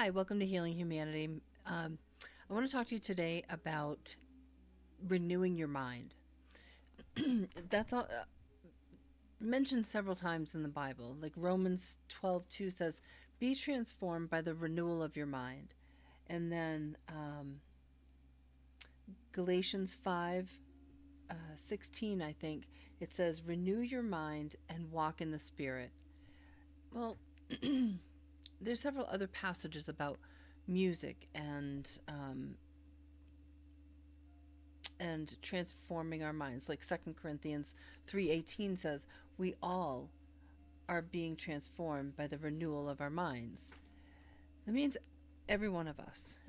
Hi, welcome to Healing Humanity. I want to talk to you today about renewing your mind. That's all, mentioned several times in the Bible. Like Romans 12:2 says, "Be transformed by the renewal of your mind." And then Galatians 5:16, I think, it says, "Renew your mind and walk in the Spirit." Well, there's several other passages about music and transforming our minds. Like 2 Corinthians 3:18 says, we all are being transformed by the renewal of our minds. That means every one of us.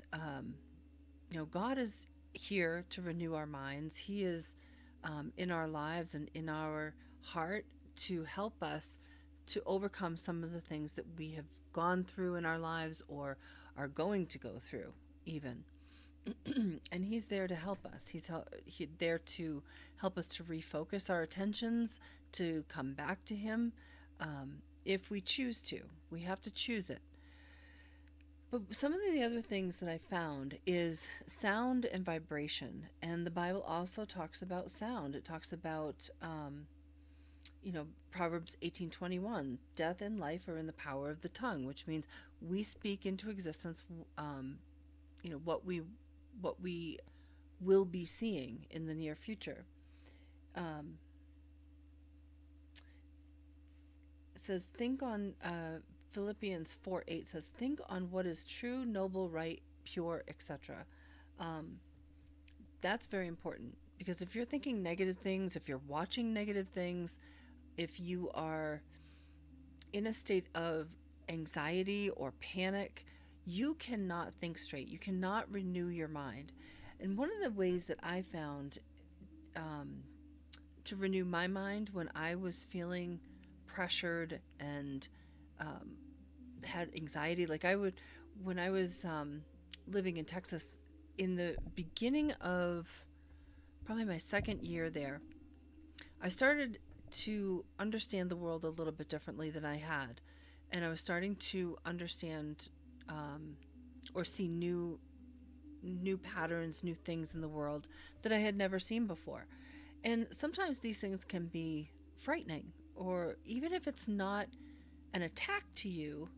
God is here to renew our minds. He is in our lives and in our heart to help us to overcome some of the things that we have gone through in our lives or are going to go through, even. And he's there to help us. He's there to help us to refocus our attentions, to come back to him, if we choose to. We have to choose it. But some of the other things that I found is sound and vibration. And the Bible also talks about sound. It talks about, Proverbs 18:21, death and life are in the power of the tongue, which means we speak into existence, what we will be seeing in the near future. Um, it says, think on, Philippians 4:8 says, think on what is true, noble, right, pure, etc. Um, that's very important because if you're thinking negative things, if you're watching negative things, if you are in a state of anxiety or panic, you cannot think straight. You cannot renew your mind. And one of the ways that I found um, to renew my mind when I was feeling pressured and um, had anxiety, like when I was living in Texas in the beginning of probably my second year there, I started to understand the world a little bit differently than I had. And I was starting to understand um, or see new patterns, new things in the world that I had never seen before. And sometimes these things can be frightening, or even if it's not an attack to you,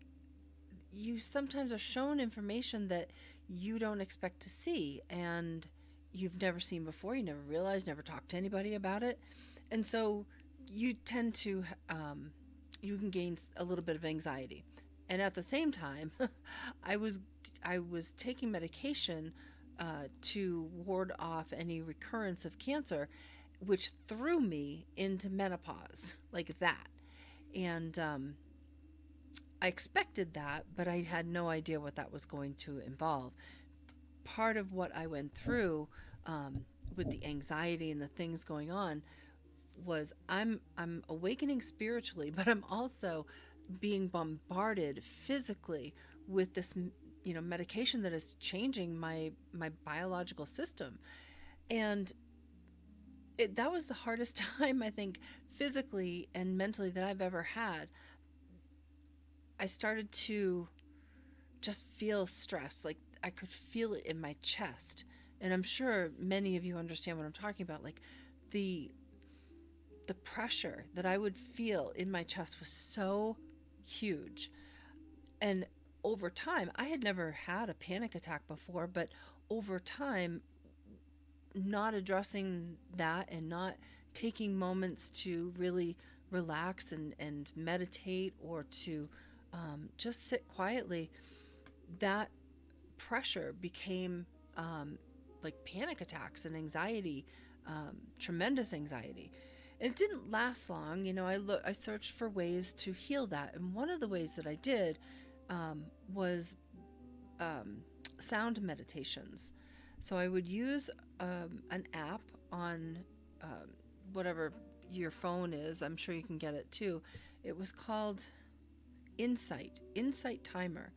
you sometimes are shown information that you don't expect to see and you've never seen before, you never realized, never talked to anybody about it. And so you tend to, you can gain a little bit of anxiety. And at the same time, I was I was taking medication to ward off any recurrence of cancer, which threw me into menopause like that. And I expected that, but I had no idea what that was going to involve. Part of what I went through with the anxiety and the things going on was I'm awakening spiritually, but I'm also being bombarded physically with this medication that is changing my biological system. And that was the hardest time, I think, physically and mentally that I've ever had. I started to just feel stress, like I could feel it in my chest. And I'm sure many of you understand what I'm talking about. Like the the pressure that I would feel in my chest was so huge. And over time, I had never had a panic attack before, but over time, not addressing that and not taking moments to really relax and meditate or to just sit quietly, that pressure became like panic attacks and anxiety, tremendous anxiety. It didn't last long. I searched for ways to heal that, and one of the ways that I did was um, sound meditations. So I would use an app on um, whatever your phone is. I'm sure you can get it too. It was called Insight Timer,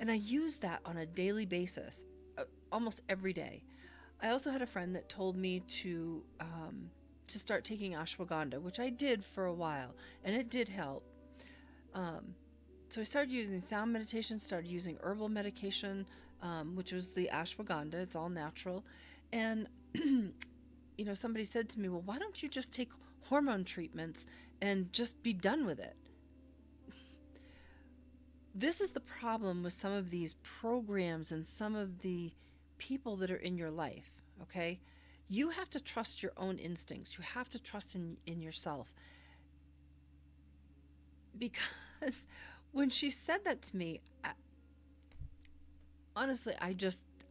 and I used that on a daily basis, almost every day. I also had a friend that told me to start taking ashwagandha, which I did for a while, and it did help. Um, So I started using sound meditation, started using herbal medication, which was the ashwagandha. It's all natural. And, somebody said to me, well, why don't you just take hormone treatments and just be done with it? This is the problem with some of these programs and some of the people that are in your life, okay? You have to trust your own instincts. You have to trust in yourself. Because when she said that to me, honestly,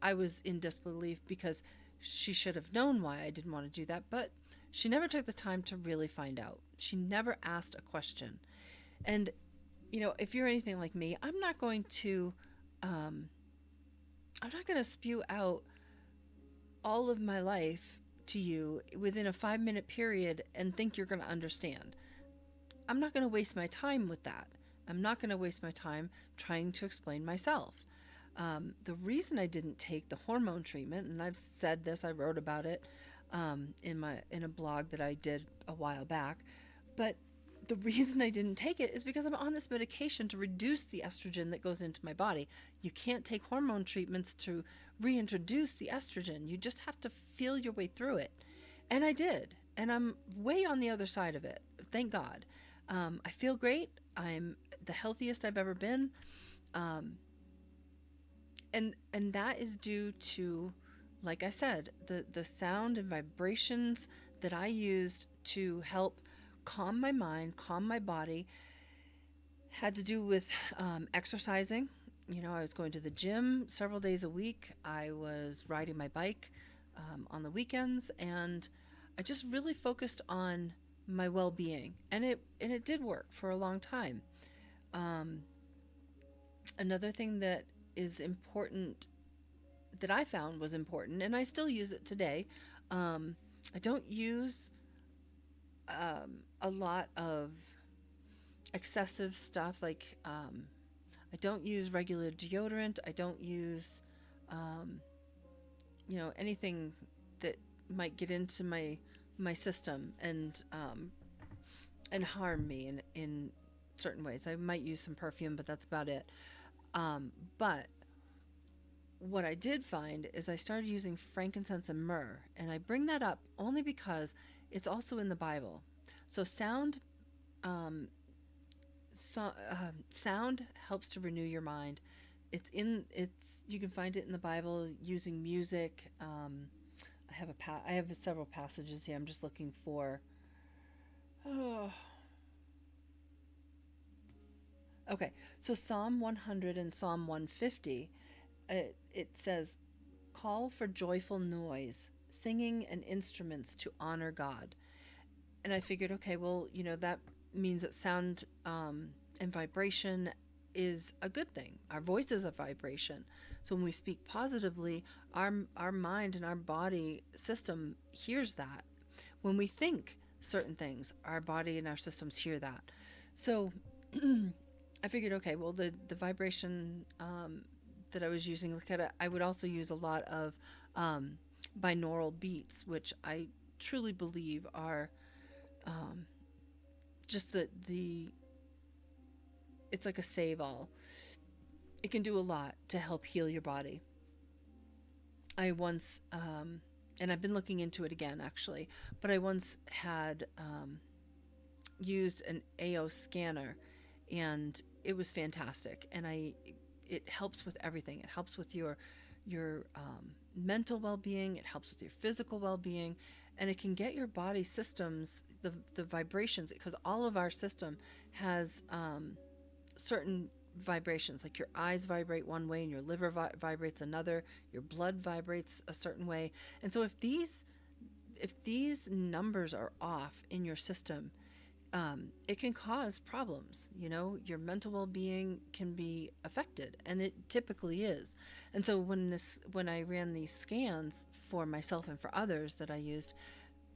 I was in disbelief because she should have known why I didn't want to do that, but she never took the time to really find out. She never asked a question. And, if you're anything like me, I'm not going to spew out all of my life to you within a 5-minute period and think you're going to understand. I'm not going to waste my time with that. I'm not going to waste my time trying to explain myself. The reason I didn't take the hormone treatment, and I've said this, I wrote about it in a blog that I did a while back, but the reason I didn't take it is because I'm on this medication to reduce the estrogen that goes into my body. You can't take hormone treatments to reintroduce the estrogen. You just have to feel your way through it. And I did. And I'm way on the other side of it. Thank God. I feel great. I'm the healthiest I've ever been. And that is due to, like I said, the sound and vibrations that I used to help calm my mind, calm my body, had to do with exercising. I was going to the gym several days a week. I was riding my bike on the weekends, and I just really focused on my well-being, and it did work for a long time. Another thing that is important, that I found was important, and I still use it today. I don't use a lot of excessive stuff, like I don't use regular deodorant. I don't use anything that might get into my system and harm me in certain ways. I might use some perfume, but that's about it. But what I did find is I started using frankincense and myrrh, and I bring that up only because it's also in the Bible. So sound helps to renew your mind. You can find it in the Bible using music. I have several passages here. I'm just looking for. Oh. Okay, so Psalm 100 and Psalm 150, it says, "Call for joyful noise, singing and instruments to honor God." And I figured, okay, well, that means that sound and vibration is a good thing. Our voice is a vibration. So when we speak positively, our mind and our body system hears that. When we think certain things, our body and our systems hear that. So I figured, okay, well, the vibration that I was using, I would also use a lot of binaural beats, which I truly believe are just it's like a save-all. It can do a lot to help heal your body. I once, and I've been looking into it again actually, but I once had used an AO scanner, and it was fantastic. And it helps with everything. It helps with your mental well-being. It helps with your physical well-being, and it can get your body systems, the vibrations, because all of our system has certain vibrations. Like your eyes vibrate one way and your liver vibrates another, your blood vibrates a certain way. And so if these numbers are off in your system, it can cause problems. Your mental well-being can be affected, and it typically is. And so when I ran these scans for myself and for others that I used,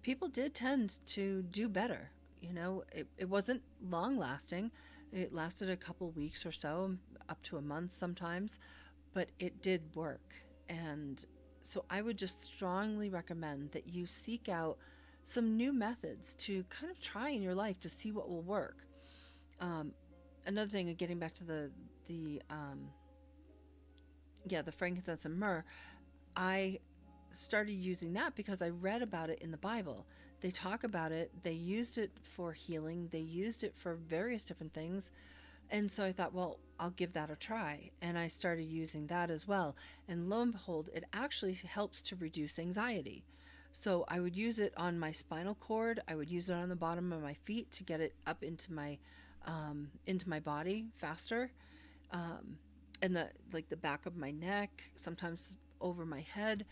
people did tend to do better. It wasn't long lasting. It lasted a couple weeks or so, up to a month sometimes, but it did work. And so I would just strongly recommend that you seek out some new methods to kind of try in your life to see what will work. another thing, getting back to the yeah, the frankincense and myrrh, I started using that because I read about it in the Bible. They talk about it, they used it for healing, they used it for various different things. And so I thought, well, I'll give that a try. And I started using that as well. And lo and behold, it actually helps to reduce anxiety. So I would use it on my spinal cord. I would use it on the bottom of my feet to get it up into my body faster, um, and the like the back of my neck, sometimes over my head,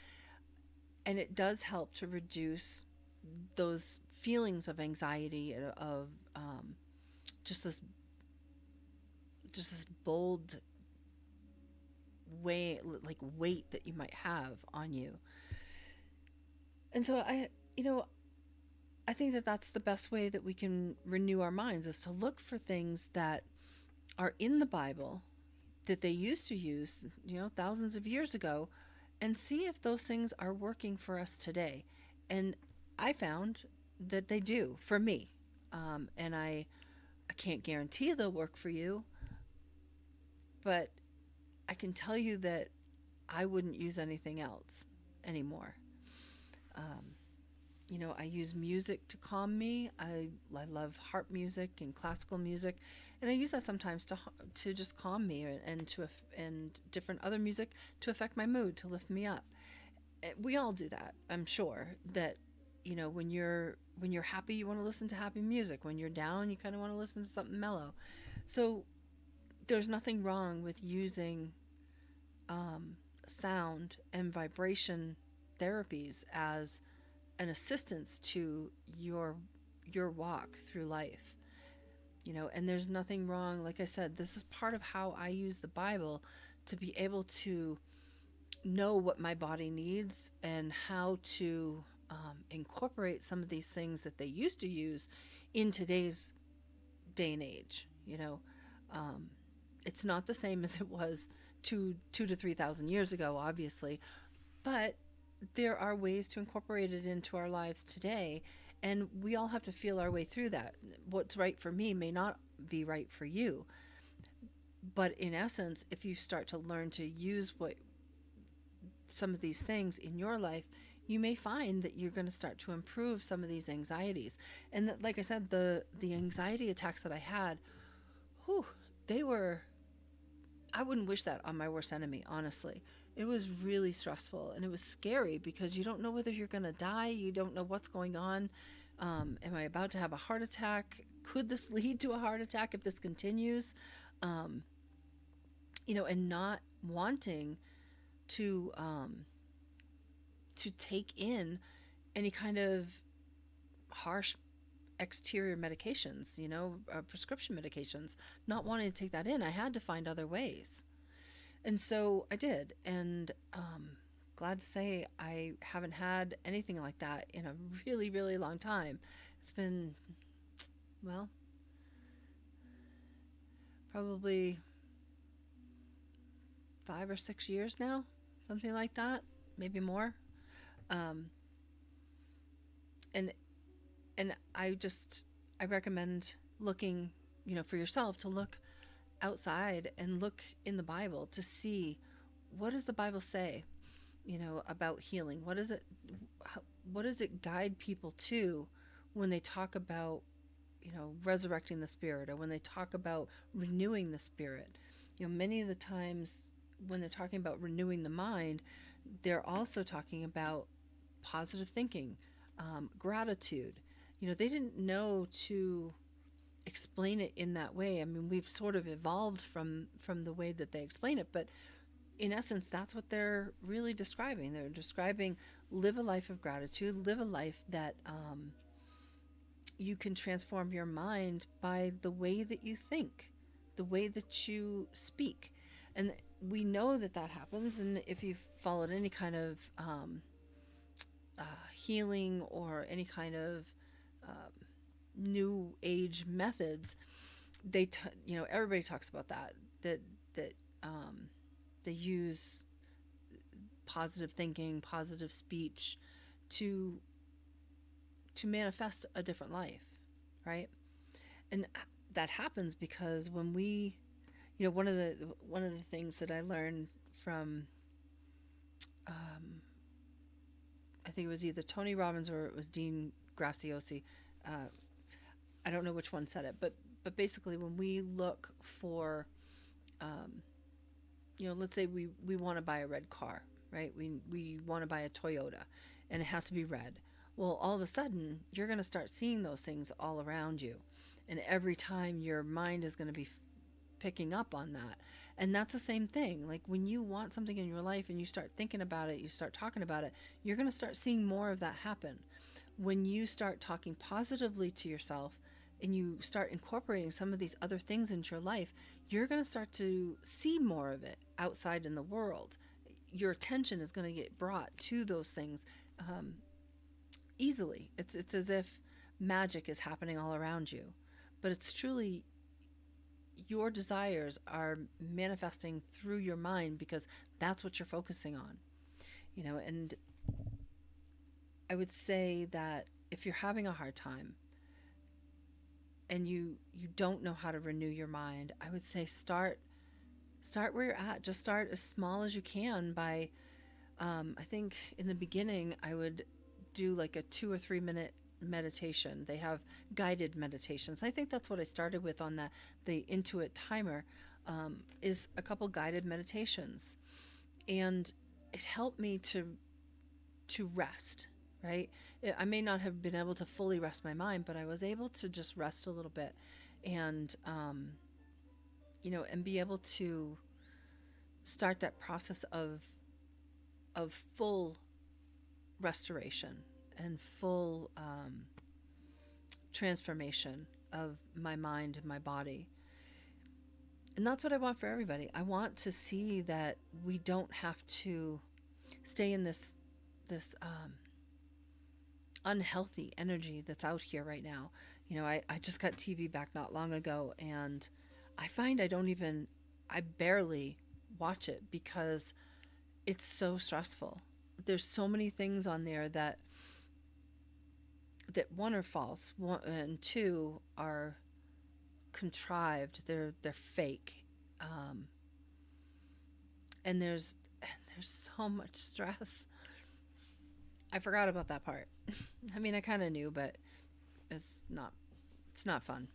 and it does help to reduce those feelings of anxiety, of just this just this bold way, like weight that you might have on you. And so you know, I think that that's the best way that we can renew our minds, is to look for things that are in the Bible that they used to use, thousands of years ago, and see if those things are working for us today. And I found that they do for me. And I can't guarantee they'll work for you, but I can tell you that I wouldn't use anything else anymore. Um, I use music to calm me. I love harp music and classical music, and I use that sometimes to just calm me, and different other music to affect my mood, to lift me up. We all do that. I'm sure that when you're happy, you want to listen to happy music. When you're down, you kind of want to listen to something mellow. So there's nothing wrong with using sound and vibration therapies as an assistance to your walk through life. And there's nothing wrong. Like I said, this is part of how I use the Bible to be able to know what my body needs, and how to incorporate some of these things that they used to use in today's day and age. Um, it's not the same as it was two to 3,000 years ago, obviously, but there are ways to incorporate it into our lives today, and we all have to feel our way through that. What's right for me may not be right for you, but in essence, if you start to learn to use what some of these things in your life, you may find that you're going to start to improve some of these anxieties. And like I said, the anxiety attacks that I had, whew, they were, I wouldn't wish that on my worst enemy, honestly. It was really stressful, and it was scary because you don't know whether you're going to die. You don't know what's going on. Am I about to have a heart attack? Could this lead to a heart attack if this continues? Um, and not wanting to take in any kind of harsh exterior medications, prescription medications, not wanting to take that in. I had to find other ways. And so I did. And glad to say I haven't had anything like that in a really, really long time. It's been, well, probably 5 or 6 years now, something like that, maybe more. Um, and and I recommend looking, for yourself, to look outside and look in the Bible to see, what does the Bible say, about healing. What does it guide people to when they talk about, resurrecting the spirit, or when they talk about renewing the spirit. Many of the times when they're talking about renewing the mind, they're also talking about positive thinking, gratitude. They didn't know to explain it in that way. I mean, we've sort of evolved from the way that they explain it, but in essence, that's what they're really describing. They're describing, live a life of gratitude, live a life that you can transform your mind by the way that you think, the way that you speak. And we know that that happens. And if you've followed any kind of healing, or any kind of new age methods, everybody talks about that they use positive thinking, positive speech to manifest a different life, right? And that happens because when we, one of the things that I learned from, um, I think it was either Tony Robbins or it was Dean Graciosi. Uh, I don't know which one said it, but basically, when we look for, um, let's say we want to buy a red car, right? We want to buy a Toyota, and it has to be red. Well, all of a sudden, you're going to start seeing those things all around you, and every time your mind is going to be picking up on that. And that's the same thing. Like when you want something in your life and you start thinking about it, you start talking about it, you're going to start seeing more of that happen. When you start talking positively to yourself and you start incorporating some of these other things into your life, you're going to start to see more of it outside in the world. Your attention is going to get brought to those things um, easily. It's as if magic is happening all around you, but it's truly your desires are manifesting through your mind because that's what you're focusing on. And I would say that if you're having a hard time and you don't know how to renew your mind, I would say start where you're at. Just start as small as you can by I think in the beginning I would do like a 2 or 3 minute meditation. They have guided meditations. I think that's what I started with on the Intuit timer, is a couple guided meditations, and it helped me to rest. Right, I may not have been able to fully rest my mind, but I was able to just rest a little bit, and and be able to start that process of full restoration and full transformation of my mind and my body. And that's what I want for everybody. I want to see that we don't have to stay in this unhealthy energy that's out here right now. I just got TV back not long ago, and I find I barely watch it because it's so stressful. There's so many things on there that one are false, one and two are contrived. They're fake, um, and there's so much stress. I forgot about that part. I mean, I kind of knew, but it's not it's not fun.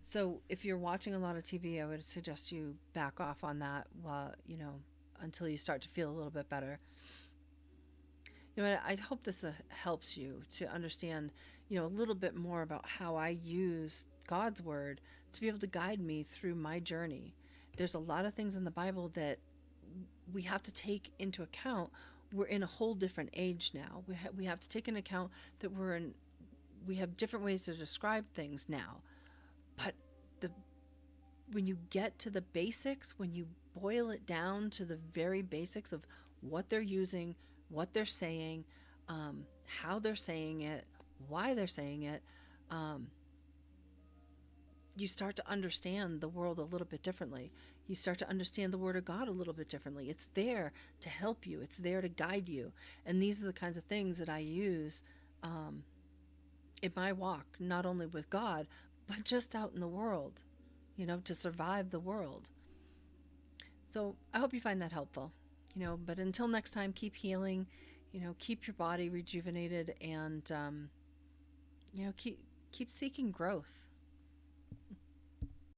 So if you're watching a lot of TV, I would suggest you back off on that while until you start to feel a little bit better. I hope this helps you to understand, a little bit more about how I use God's word to be able to guide me through my journey. There's a lot of things in the Bible that we have to take into account. We're in a whole different age now. We have to take into account that we have different ways to describe things now. But the when you get to the basics, when you boil it down to the very basics of what they're using, what they're saying, how they're saying it, why they're saying it, um, you start to understand the world a little bit differently. You start to understand the Word of God a little bit differently. It's there to help you, it's there to guide you. And these are the kinds of things that I use um, in my walk, not only with God, but just out in the world, to survive the world. So I hope you find that helpful. But until next time, keep healing, keep your body rejuvenated, and keep seeking growth.